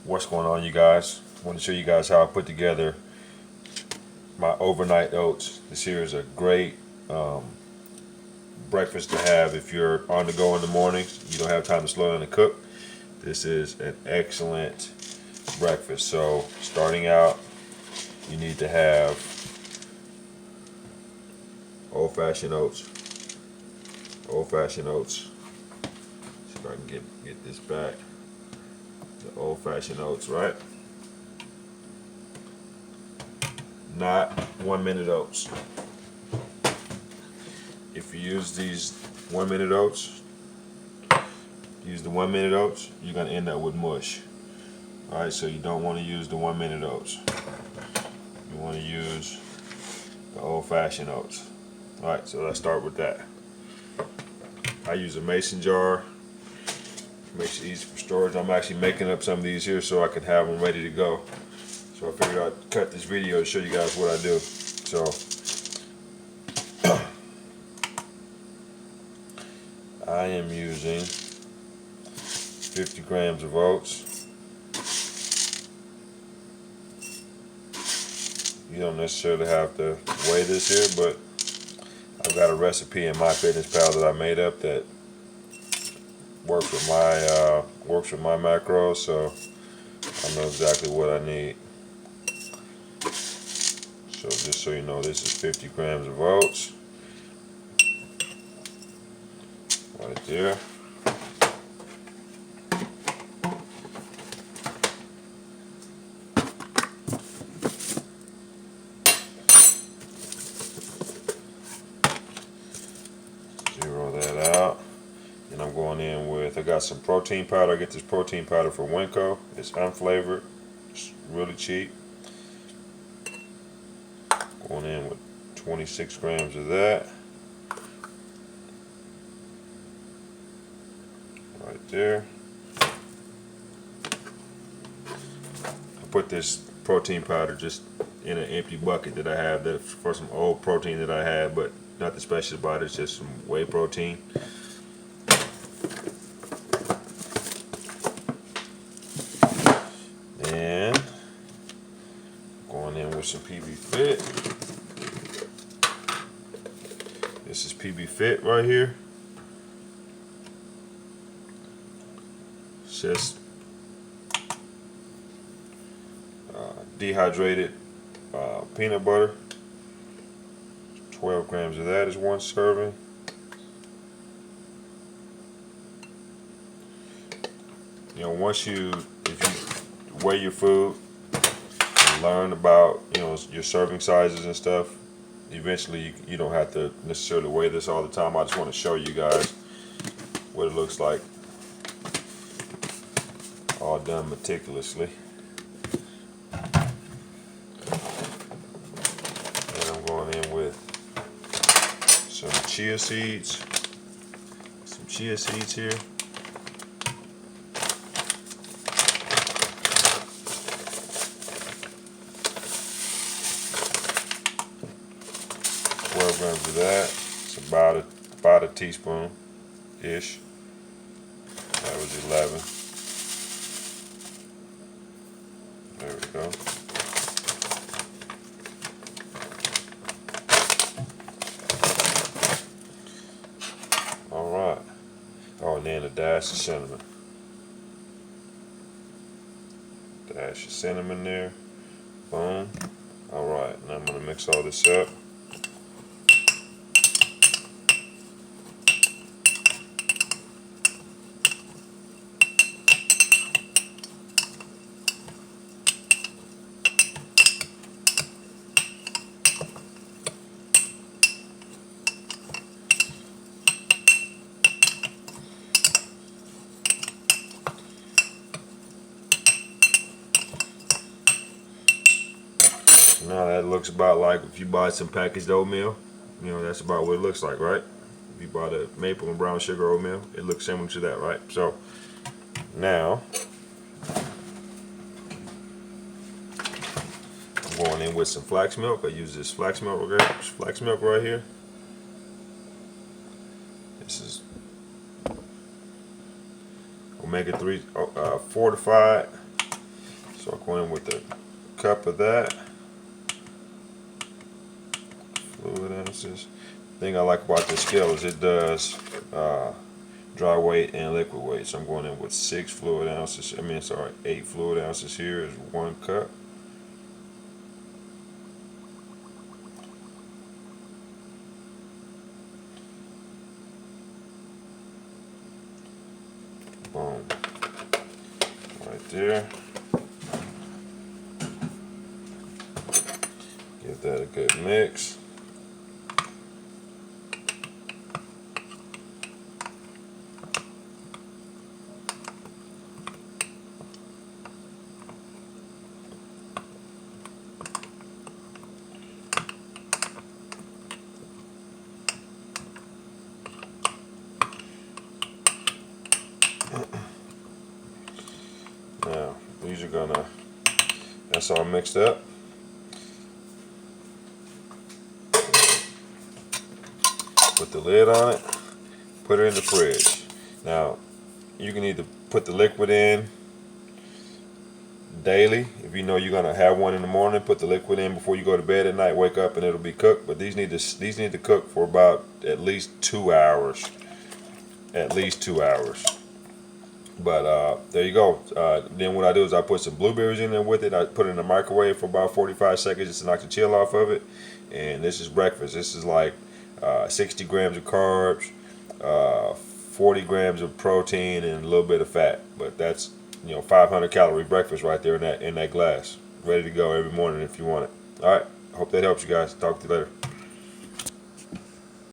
What's going on, you guys? I want to show you guys how I put together my overnight oats. This here is a great breakfast to have if you're on the go in the mornings. You don't have time to slow down and cook. This is an excellent breakfast. So starting out, you need to have old-fashioned oats. Old-fashioned oats. See if I can get this back. The old-fashioned oats, right? Not 1 minute oats. If you use these 1 minute oats, use the 1 minute oats, you're gonna end up with mush. Alright, so you don't want to use the 1 minute oats. You want to use the old-fashioned oats. Alright, so let's start with that. I use a mason jar. Makes it easy for storage. I'm actually making up some of these here so I can have them ready to go. So I figured I'd cut this video to show you guys what I do. So I am using 50 grams of oats. You don't necessarily have to weigh this here, but I've got a recipe in MyFitnessPal that I made up that works with my macros, so I know exactly what I need. So just so you know, this is 50 grams of oats right there. Zero that out. And I'm going in with, I got some protein powder. I get this protein powder from Winco. It's unflavored. It's really cheap. Going in with 26 grams of that. Right there. I put this protein powder just in an empty bucket that I have that for some old protein that I had, but nothing special about it. It's just some whey protein. And going in with some PB Fit. This is PB Fit right here. It's just dehydrated peanut butter. 12 grams of that is one serving. You know, if you weigh your food and learn about, your serving sizes and stuff, eventually you don't have to necessarily weigh this all the time. I just want to show you guys what it looks like, all done meticulously. And I'm going in with some chia seeds. Some chia seeds here. Grams of that. It's about a teaspoon ish. That was 11. There we go. All right. Oh, and then a dash of cinnamon. Dash of cinnamon there. Boom. All right. Now I'm gonna mix all this up. Now that looks about like if you buy some packaged oatmeal, that's about what it looks like, right? If you buy the maple and brown sugar oatmeal, it looks similar to that, right? So now I'm going in with some flax milk. I use this flax milk right here. This is omega-3 fortified. So I'll go in with a cup of that. Fluid ounces. The thing I like about this scale is it does dry weight and liquid weight. So I'm going in with 8 fluid ounces here is 1 cup. Boom. Right there. Give that a good mix. Now, these are gonna, that's all mixed up. Put the lid on it, put it in the fridge. Now, you can either put the liquid in daily. If you know you're gonna have one in the morning, put the liquid in before you go to bed at night, wake up and it'll be cooked. But these need to cook for about at least 2 hours. At least 2 hours. But there you go. Then what I do is I put some blueberries in there with it. I put it in the microwave for about 45 seconds just to knock the chill off of it. And this is breakfast. This is like 60 grams of carbs, 40 grams of protein, and a little bit of fat. But that's 500 calorie breakfast right there in that glass, ready to go every morning if you want it. All right. I hope that helps you guys. Talk to you later.